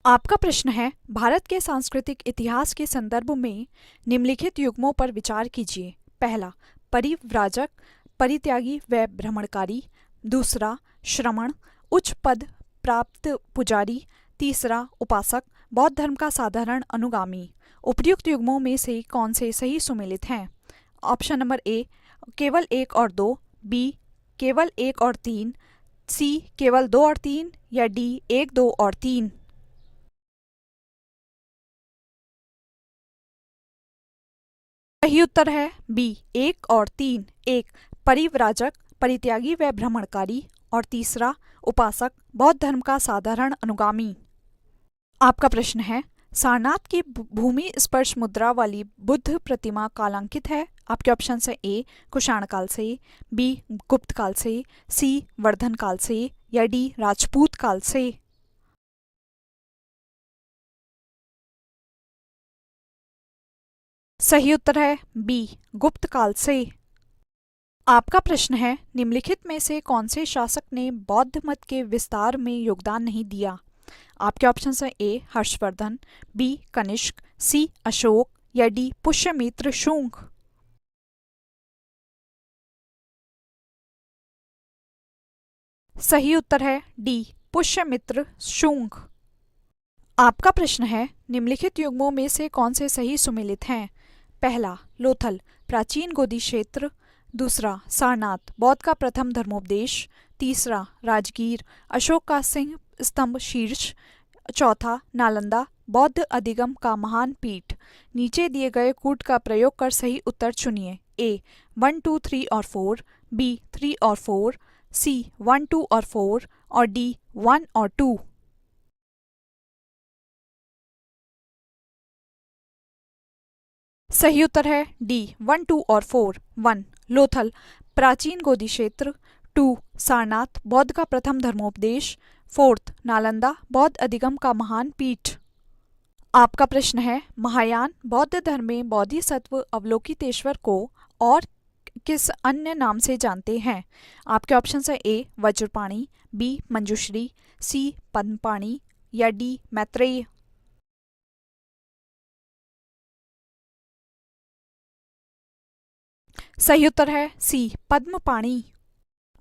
आपका प्रश्न है, भारत के सांस्कृतिक इतिहास के संदर्भ में निम्नलिखित युग्मों पर विचार कीजिए। पहला, परिव्राजक, परित्यागी व भ्रमणकारी। दूसरा, श्रमण, उच्च पद प्राप्त पुजारी। तीसरा, उपासक, बौद्ध धर्म का साधारण अनुगामी। उपर्युक्त युग्मों में से कौन से सही सुमेलित हैं? ऑप्शन नंबर ए, केवल एक और दो। बी, केवल एक और तीन। सी, केवल दो और तीन। या डी, एक, दो और तीन। सही उत्तर है बी, एक और तीन। एक, परिव्राजक, परित्यागी व भ्रमणकारी। और तीसरा, उपासक, बौद्ध धर्म का साधारण अनुगामी। आपका प्रश्न है, सारनाथ की भूमि स्पर्श मुद्रा वाली बुद्ध प्रतिमा कालांकित है? आपके ऑप्शन है ए, कुषाण काल से। बी, गुप्त काल से। सी, वर्धन काल से। या डी, राजपूत काल से। सही उत्तर है बी, गुप्त काल से। आपका प्रश्न है, निम्नलिखित में से कौन से शासक ने बौद्ध मत के विस्तार में योगदान नहीं दिया? आपके ऑप्शन है ए, हर्षवर्धन। बी, कनिष्क। सी, अशोक। या डी, पुष्यमित्र शुंग। सही उत्तर है डी, पुष्यमित्र शुंग। आपका प्रश्न है, निम्नलिखित युग्मों में से कौन से सही सुमेलित हैं? पहला, लोथल, प्राचीन गोदी क्षेत्र। दूसरा, सारनाथ, बौद्ध का प्रथम धर्मोपदेश। तीसरा, राजगीर, अशोक का सिंह स्तंभ शीर्ष। चौथा, नालंदा, बौद्ध अधिगम का महान पीठ। नीचे दिए गए कूट का प्रयोग कर सही उत्तर चुनिए। ए, 1, 2, 3 और 4। बी, 3 और 4। सी, 1, 2 और 4। और डी, 1 और 2। सही उत्तर है डी, 1, 2 और 4। 1, लोथल, प्राचीन गोदी क्षेत्र। 2, सारनाथ, बौद्ध का प्रथम धर्मोपदेश। 4, नालंदा, बौद्ध अधिगम का महान पीठ। आपका प्रश्न है, महायान बौद्ध धर्म में बोधिसत्व अवलोकितेश्वर को और किस अन्य नाम से जानते हैं? आपके ऑप्शन है ए, वज्रपाणी। बी, मंजुश्री। सी, पद्मपाणी। या डी, मैत्रेय। सही उत्तर है सी, पद्मपाणी।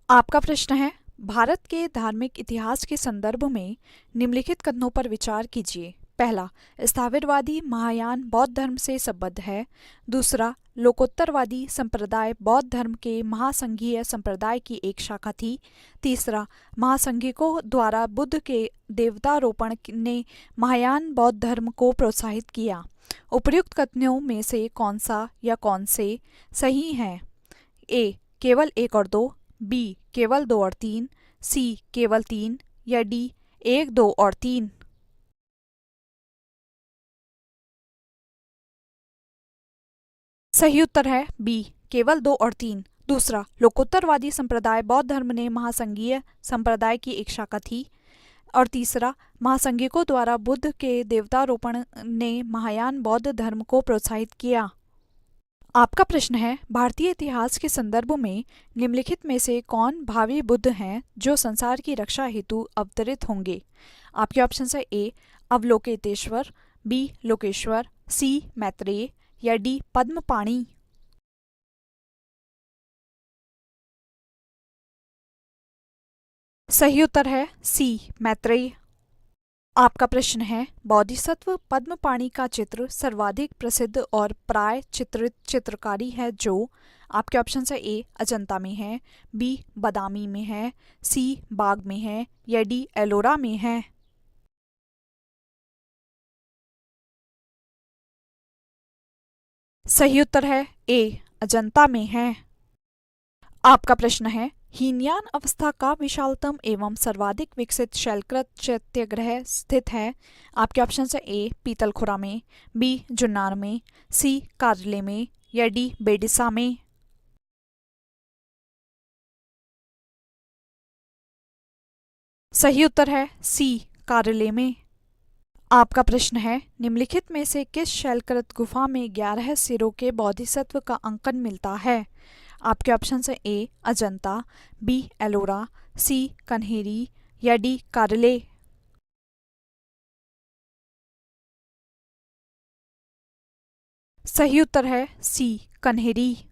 आपका प्रश्न है, भारत के धार्मिक इतिहास के संदर्भ में निम्नलिखित कथनों पर विचार कीजिए। पहला, स्थावरवादी महायान बौद्ध धर्म से संबद्ध है। दूसरा, लोकोत्तरवादी संप्रदाय बौद्ध धर्म के महासंघीय संप्रदाय की एक शाखा थी। तीसरा, महासंघिकों द्वारा बुद्ध के देवतारोपण ने महायान बौद्ध धर्म को प्रोत्साहित किया। उपर्युक्त कथनों में से कौन सा या कौन से सही हैं? ए, केवल एक और दो। बी, केवल दो और तीन। सी, केवल तीन। या डी, एक, दो और तीन। सही उत्तर है बी, केवल दो और तीन। दूसरा, लोकोत्तरवादी संप्रदाय बौद्ध धर्म ने महासंघीय संप्रदाय की एक शाखा थी। और तीसरा, महासंघिकों द्वारा बुद्ध के देवतारोपण ने महायान बौद्ध धर्म को प्रोत्साहित किया। आपका प्रश्न है, भारतीय इतिहास के संदर्भ में निम्नलिखित में से कौन भावी बुद्ध हैं जो संसार की रक्षा हेतु अवतरित होंगे? आपके ऑप्शन है ए, अवलोकितेश्वर। बी, लोकेश्वर। सी, मैत्रेय। या डी, पद्मपाणी। सही उत्तर है सी, मैत्रेय। आपका प्रश्न है, बोधिसत्व पद्मपाणि का चित्र सर्वाधिक प्रसिद्ध और प्राय चित्रित चित्रकारी है जो? आपके ऑप्शन है ए, अजंता में है। बी, बादामी में है। सी, बाग में है। या डी, एलोरा में है। सही उत्तर है ए, अजंता में है। आपका प्रश्न है, हीनयान अवस्था का विशालतम एवं सर्वाधिक विकसित शैलकृत चैत्यग्रह स्थित है? आपके ऑप्शन है ए, पीतलखुरा में। बी, जुन्नार में। सी, कार्ले में। या डी, बेडिसा में। सही उत्तर है सी, कार्ले में। आपका प्रश्न है, निम्नलिखित में से किस शैलकृत गुफा में 11 सिरों के बोधिसत्व का अंकन मिलता है? आपके ऑप्शन है ए, अजंता। बी, एलोरा। सी, कन्हेरी। या डी, कार्ले। सही उत्तर है सी, कन्हेरी।